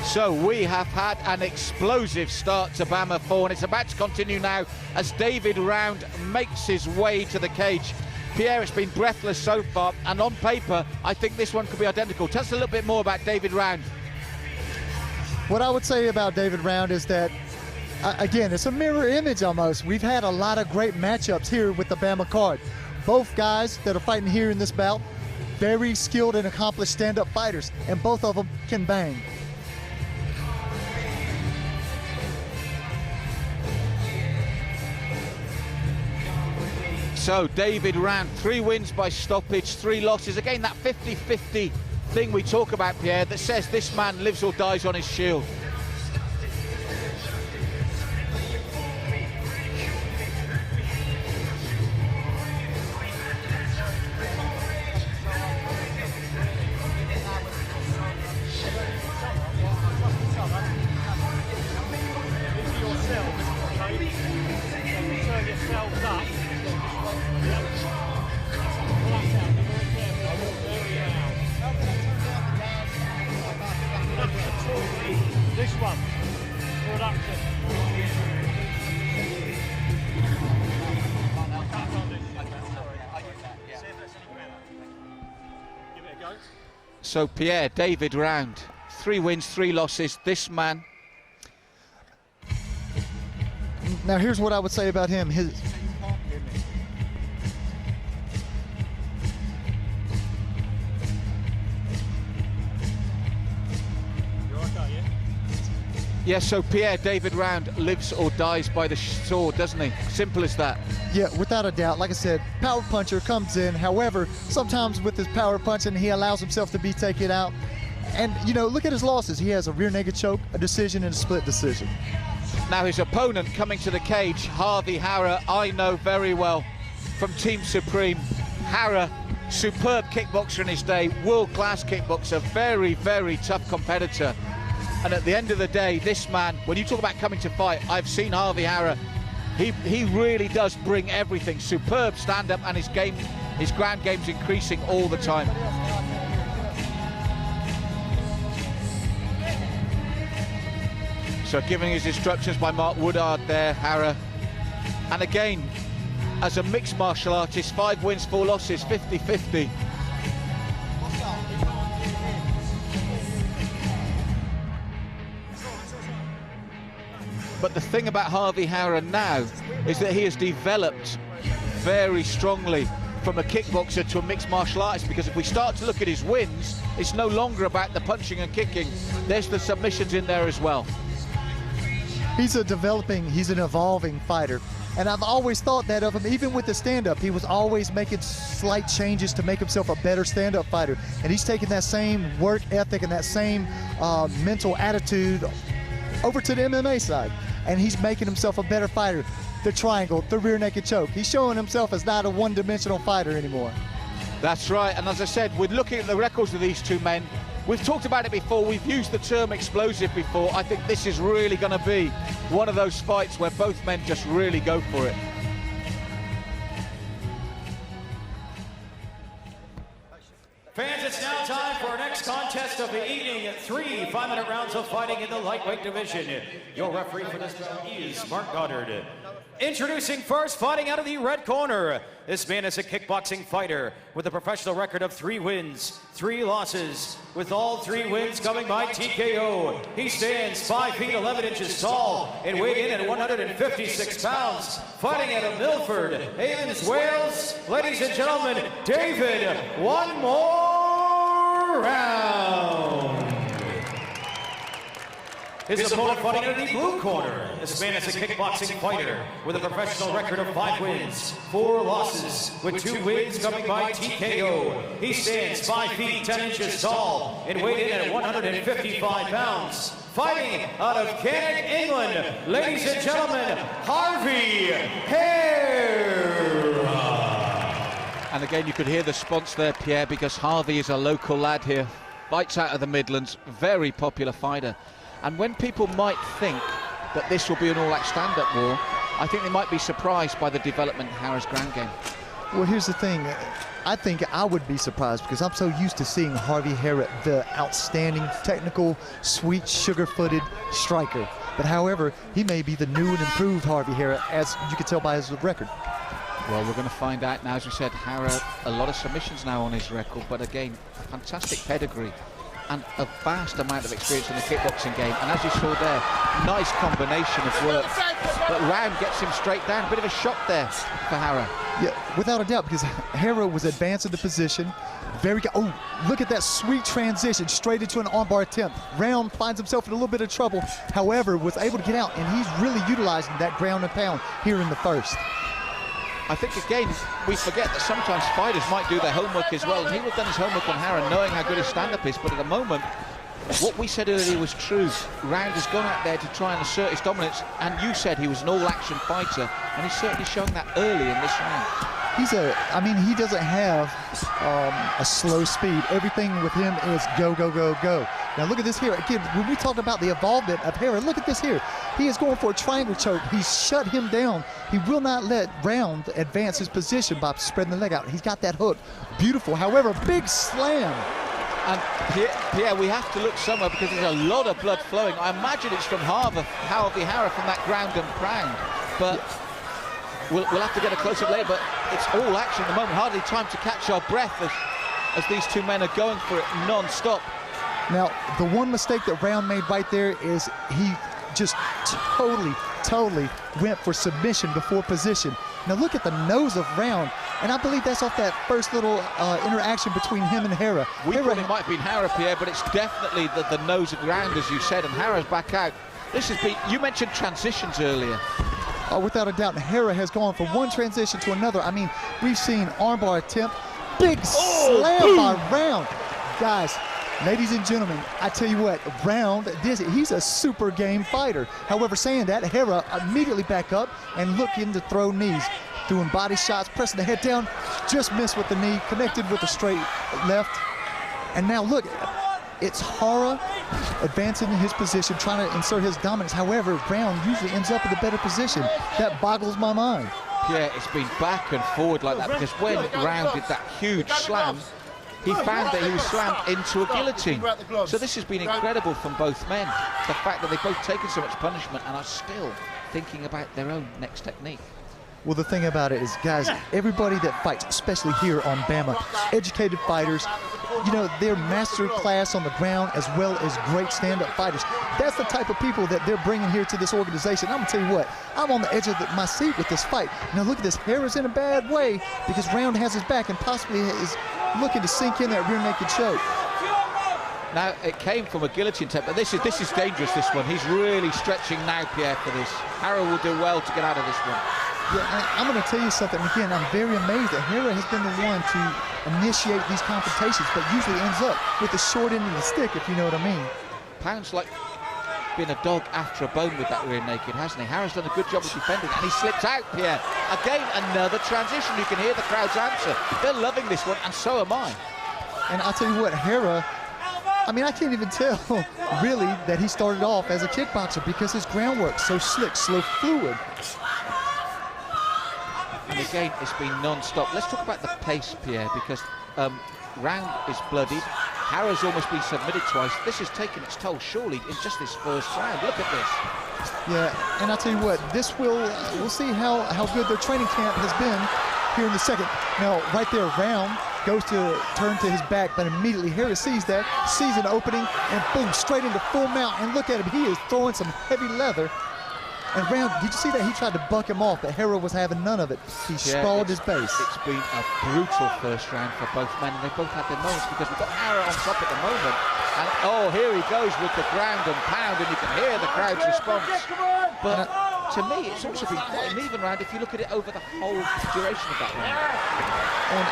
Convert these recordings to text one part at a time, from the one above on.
So we have had an explosive start to BAMMA 4, and it's about to continue now as David Round makes his way to the cage. Pierre, it's been breathless so far, and on paper, I think this one could be identical. Tell us a little bit more about David Round. What I would say about David Round is that, again, it's a mirror image almost. We've had a lot of great matchups here with the BAMMA card. Both guys that are fighting here in this bout, very skilled and accomplished stand-up fighters, and both of them can bang. So David Round, 3 wins by stoppage, 3 losses. Again, that 50-50 thing we talk about, Pierre, that says this man lives or dies on his shield. This one, production. Give it a go. So Pierre, David Round, 3 wins, 3 losses. This man. Now here's what I would say about him. Yeah, so Pierre, David Round lives or dies by the sword, doesn't he? Simple as that. Yeah, without a doubt. Like I said, power puncher comes in. However, sometimes with his power punching, he allows himself to be taken out. And, you know, look at his losses. He has a rear naked choke, a decision, and a split decision. Now his opponent coming to the cage, Harvey Harra, I know very well from Team Supreme. Harra, superb kickboxer in his day, world-class kickboxer, very, very tough competitor. And at the end of the day, this man, when you talk about coming to fight, I've seen Harvey Harra. He really does bring everything. Superb stand-up, and his ground game's increasing all the time. So giving his instructions by Mark Woodard there, Harra. And again, as a mixed martial artist, 5 wins, 4 losses, 50-50. But the thing about Harvey Harra now is that he has developed very strongly from a kickboxer to a mixed martial artist, because if we start to look at his wins, it's no longer about the punching and kicking. There's the submissions in there as well. He's an evolving fighter. And I've always thought that of him, even with the stand-up, he was always making slight changes to make himself a better stand-up fighter. And he's taking that same work ethic and that same mental attitude over to the MMA side. And he's making himself a better fighter. The triangle, the rear naked choke. He's showing himself as not a one-dimensional fighter anymore. That's right, and as I said, we're looking at the records of these two men. We've talked about it before, we've used the term explosive before. I think this is really going to be one of those fights where both men just really go for it. Fans, it's now time for our next contest of the evening. 3 5-minute rounds of fighting in the lightweight division. Your referee for this bout is Mark Goddard. Introducing first, fighting out of the red corner. This man is a kickboxing fighter with a professional record of 3 wins, 3 losses, with all 3 wins coming by TKO. He stands 5 feet 11 inches tall and weighed in at 156 pounds. Fighting out of Milford, Havens, Wales. Ladies and gentlemen, David, one more round. His opponent fighting in the blue corner. This man is a kickboxing fighter with a professional record of 5 wins, 4 losses, with 2 wins coming by TKO. He stands 5 feet 10 inches tall and weighed in at 155 pounds. Fighting out of Cannock, England, ladies and gentlemen, Harvey Harra. And again, you could hear the response there, Pierre, because Harvey is a local lad here. Fights out of the Midlands, very popular fighter. And when people might think that this will be an all-out stand-up war, I think they might be surprised by the development in Harra's ground game. Well, here's the thing. I think I would be surprised because I'm so used to seeing Harvey Harra, the outstanding, technical, sweet, sugar-footed striker. But however, he may be the new and improved Harvey Harra, as you can tell by his record. Well, we're going to find out now. As we said, Harra, a lot of submissions now on his record, but again, fantastic pedigree and a vast amount of experience in the kickboxing game. And as you saw there, nice combination of work. But Round gets him straight down. A bit of a shock there for Harra. Yeah, without a doubt, because Harra was advancing the position. Very good. Oh, look at that sweet transition straight into an armbar attempt. Round finds himself in a little bit of trouble. However, was able to get out, and he's really utilizing that ground and pound here in the first. I think, again, we forget that sometimes fighters might do their homework as well. And he would have done his homework on Harra, knowing how good his stand-up is. But at the moment, what we said earlier was true. Round has gone out there to try and assert his dominance. And you said he was an all-action fighter. And he's certainly showing that early in this round. I mean, he doesn't have a slow speed. Everything with him is go, go, go, go. Now look at this here. Again, when we talk about the involvement of Harra, look at this here. He is going for a triangle choke. He's shut him down. He will not let Round advance his position by spreading the leg out. He's got that hook. Beautiful. However, big slam. And Pierre, we have to look somewhere because there's a lot of blood flowing. I imagine it's from Harvey Harra from that ground and pound. But we'll have to get a close-up later. But it's all action at the moment. Hardly time to catch our breath as these two men are going for it non-stop. Now, the one mistake that Round made right there is he just totally went for submission before position. Now look at the nose of Round, and I believe that's off that first little interaction between him and Harra. We thought it might have been Harra, Pierre, but it's definitely the nose of Round, as you said, and Harra's back out. This has been, you mentioned transitions earlier. Oh, without a doubt, Harra has gone from one transition to another. I mean, we've seen armbar attempt, big slam by Round. Guys, ladies and gentlemen, I tell you what, Round, he's a super game fighter. However, saying that, Harra immediately back up and looking to throw knees, doing body shots, pressing the head down, just missed with the knee, connected with the straight left. And now look, it's Harra advancing in his position, trying to insert his dominance. However, Round usually ends up in a better position. That boggles my mind. Pierre, it's been back and forward like that because when Round did that huge slam, he found that he was slammed into a guillotine. So this has been incredible from both men. The fact that they've both taken so much punishment and are still thinking about their own next technique. Well, the thing about it is, guys, everybody that fights, especially here on BAMMA, educated fighters, you know, they're master class on the ground as well as great stand-up fighters. That's the type of people that they're bringing here to this organization. I'm going to tell you what, I'm on the edge of my seat with this fight. Now look at this, Harra's in a bad way because Round has his back and possibly is looking to sink in that rear naked choke. Now, it came from a guillotine attempt, but this is dangerous, this one. He's really stretching now, Pierre, for this. Harra will do well to get out of this one. Yeah, I'm going to tell you something. Again, I'm very amazed that Harra has been the one to initiate these confrontations, but usually ends up with the short end of the stick, if you know what I mean. Pound's like being a dog after a bone with that rear naked, hasn't he? Harra's done a good job of defending, and he slips out, Pierre. Again, another transition. You can hear the crowd's answer. They're loving this one, and so am I. And I'll tell you what, Harra, I mean, I can't even tell, really, that he started off as a kickboxer because his groundwork's so slick, so fluid. And again, it's been non-stop. Let's talk about the pace, Pierre, because Round is bloodied. Harra's almost been submitted twice. This has taken its toll, surely, in just this first round. Look at this. Yeah, and I'll tell you what, this we'll see how good their training camp has been here in the second. Now, right there, Round goes to turn to his back, but immediately Harra sees that, sees an opening, and boom, straight into full mount. And look at him, he is throwing some heavy leather. And Round, did you see that? He tried to buck him off, but Harra was having none of it. He sprawled his base. It's been a brutal first round for both men, and they both had their moments because we've got Harra on top at the moment. And oh, here he goes with the ground and pound, and you can hear the crowd's response. But to me, it's also been quite an even round if you look at it over the whole duration of that round. And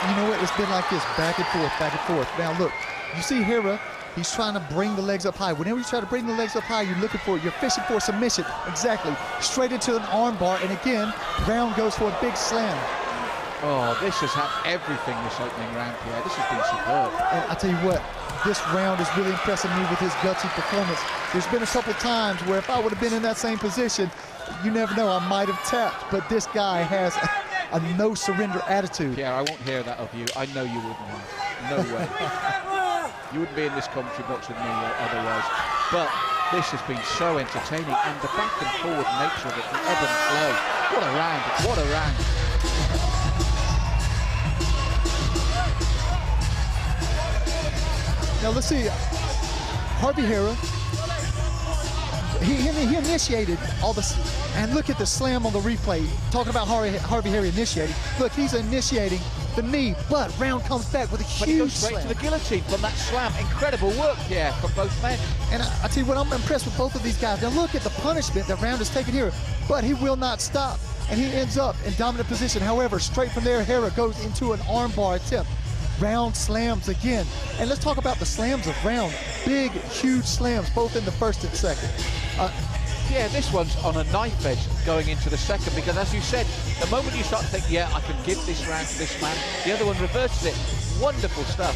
you know what? It's been like this, back and forth, back and forth. Now look, you see Harra, he's trying to bring the legs up high. Whenever you try to bring the legs up high, you're fishing for submission. Exactly. Straight into an arm bar, and again, Round goes for a big slam. Oh, this has had everything this opening round, Pierre. This has been superb. And I tell you what, this round is really impressing me with his gutsy performance. There's been a couple times where if I would have been in that same position, you never know, I might have tapped. But this guy has a no surrender attitude. Pierre, I won't hear that of you. I know you wouldn't have. No way. You wouldn't be in this commentary box with me otherwise. But this has been so entertaining, and the back and forward nature of it, the ebb and flow. What a round, what a round. Now let's see, Harvey Harra, he initiated all this, and look at the slam on the replay. Talking about Harvey Harra initiating. Look, he's initiating the knee, but round comes back with a huge But he goes straight slam. to the guillotine from that slam. Incredible work, Pierre, from both men. And I tell you what, I'm impressed with both of these guys. Now look at the punishment that Round is taking here, but he will not stop, and he ends up in dominant position. However, straight from there, Harra goes into an armbar attempt. Round slams again. And let's talk about the slams of Round. Big, huge slams, both in the first and second. Yeah, this one's on a knife edge going into the second, because as you said, the moment you start to think, yeah, I can give this round to this man, the other one reverses it. Wonderful stuff.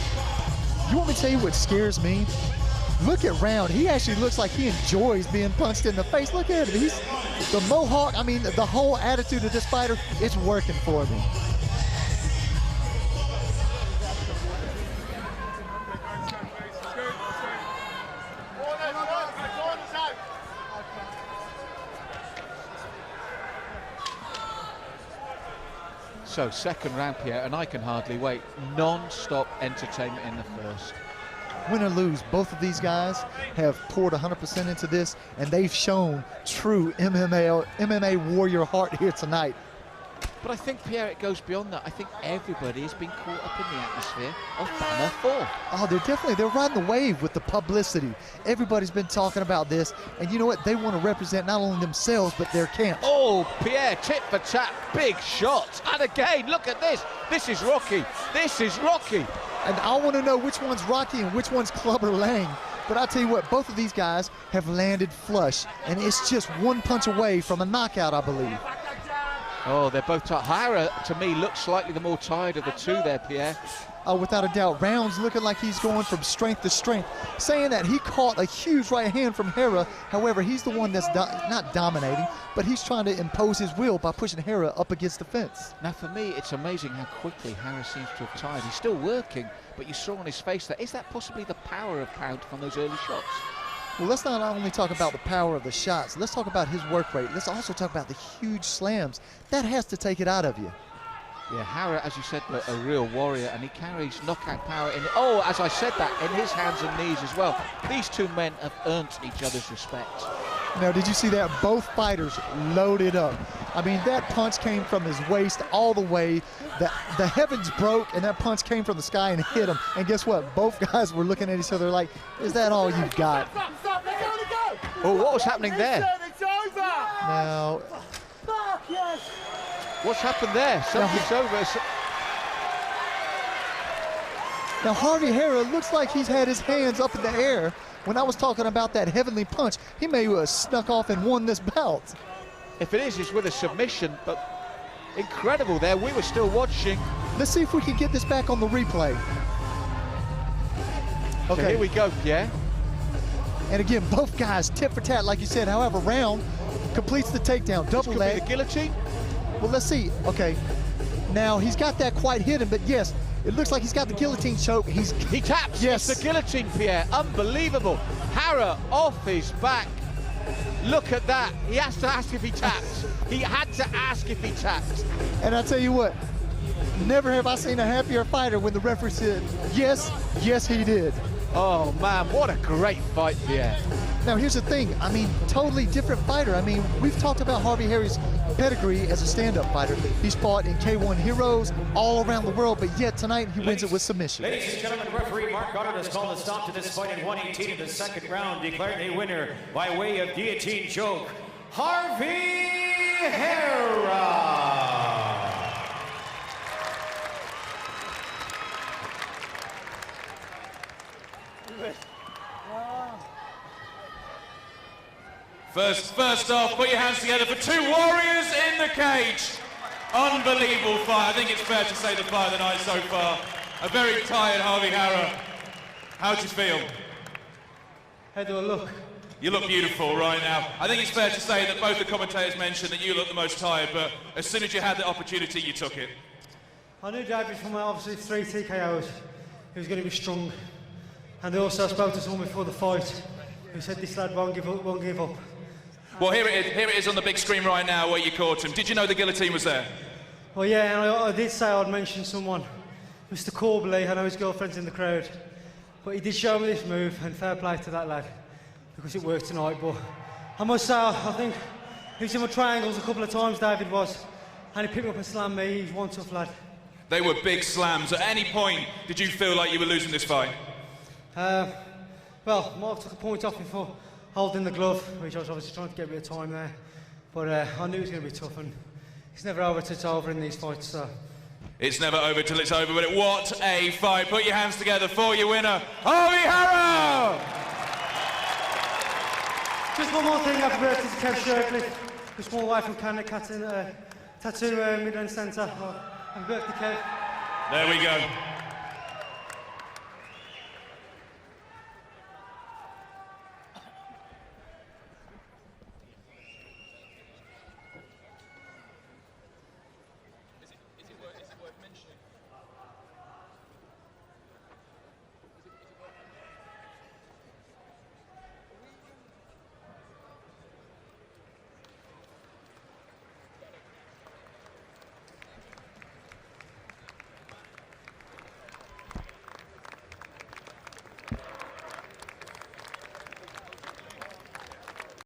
You want me to tell you what scares me? Look at Round. He actually looks like he enjoys being punched in the face. Look at him. He's the mohawk. I mean, the whole attitude of this fighter, it's working for me. So, second round, Pierre, and I can hardly wait. Non-stop entertainment in the first. Win or lose, both of these guys have poured 100% into this, and they've shown true MMA warrior heart here tonight. But I think, Pierre, it goes beyond that. I think everybody has been caught up in the atmosphere of BAMMA 4. Oh, they're riding the wave with the publicity. Everybody's been talking about this, and you know what? They want to represent not only themselves, but their camp. Oh, Pierre, tit for tat, big shots. And again, look at this. This is Rocky. This is Rocky. And I want to know which one's Rocky and which one's Clubber Lang. But I'll tell you what, both of these guys have landed flush, and it's just one punch away from a knockout, I believe. Oh, they're both tired. Harra, to me, looks slightly the more tired of the two there, Pierre. Oh, without a doubt. Round's looking like he's going from strength to strength. Saying that, he caught a huge right hand from Harra. However, he's the one that's not dominating, but he's trying to impose his will by pushing Harra up against the fence. Now, for me, it's amazing how quickly Harra seems to have tired. He's still working, but you saw on his face that, is that possibly the power of Pound from those early shots? Well, let's not only talk about the power of the shots. Let's talk about his work rate. Let's also talk about the huge slams. That has to take it out of you. Yeah, Harra, as you said, a real warrior, and he carries knockout power in, oh, as I said that, in his hands and knees as well. These two men have earned each other's respect. Now, did you see that? Both fighters loaded up. I mean, that punch came from his waist all the way. The heavens broke, and that punch came from the sky and hit him. And guess what? Both guys were looking at each other like, is that all you've got? Oh, what was happening there? Now, what's happened there? Something's over. Now, Harvey Harra looks like he's had his hands up in the air. When I was talking about that heavenly punch, he may have snuck off and won this bout. If it is, it's with a submission, but incredible there. We were still watching. Let's see if we can get this back on the replay. Okay, so here we go, Pierre. And again, both guys tit for tat, like you said. However, Round completes the takedown, double leg. Be the guillotine. Well, let's see. Okay, now he's got that quite hidden, but yes, it looks like he's got the guillotine choke. He taps. Yes, it's the guillotine, Pierre. Unbelievable. Harra off his back. Look at that. He has to ask if he taps. He had to ask if he tapped. And I tell you what, never have I seen a happier fighter when the referee said, yes, yes, he did. Oh, man, what a great fight, Pierre. Now, here's the thing. I mean, totally different fighter. I mean, we've talked about Harvey Harra's pedigree as a stand-up fighter. He's fought in K1 Heroes all around the world, but yet tonight he wins it with submission. Ladies and gentlemen, referee Mark Goddard has called a stop to this fight in 1:18 of the second round, declaring a winner by way of guillotine choke, Harvey Harra. First off, put your hands together for two warriors in the cage. Unbelievable fight. I think it's fair to say the fight of the night so far. A very tired Harvey Harra. How do you feel? How do I look? You look beautiful right now. I think it's fair to say that both the commentators mentioned that you look the most tired, but as soon as you had the opportunity, you took it. I knew David from obviously 3 TKOs, he was going to be strong. And also I spoke to someone before the fight who said this lad won't give up, won't give up. Well, here it is on the big screen right now where you caught him. Did you know the guillotine was there? Well, yeah, and I did say I'd mention someone, Mr. Corbley. I know his girlfriend's in the crowd, but he did show me this move, and fair play to that lad, because it worked tonight. But I must say, I think he was in my triangles a couple of times, David was, and he picked me up and slammed me. He's one tough lad. They were big slams. At any point, did you feel like you were losing this fight? Well, Mark took a point off me for holding the glove, which I was obviously trying to get a bit of time there. But I knew it was going to be tough, and it's never over till it's over in these fights. So. It's never over till it's over, but what a fight. Put your hands together for your winner, Harvey Harra! Just one more thing, happy birthday to Kev Sherkley, just one away from Canada, Tattoo Midland Centre. Happy birthday, Kev. There we go.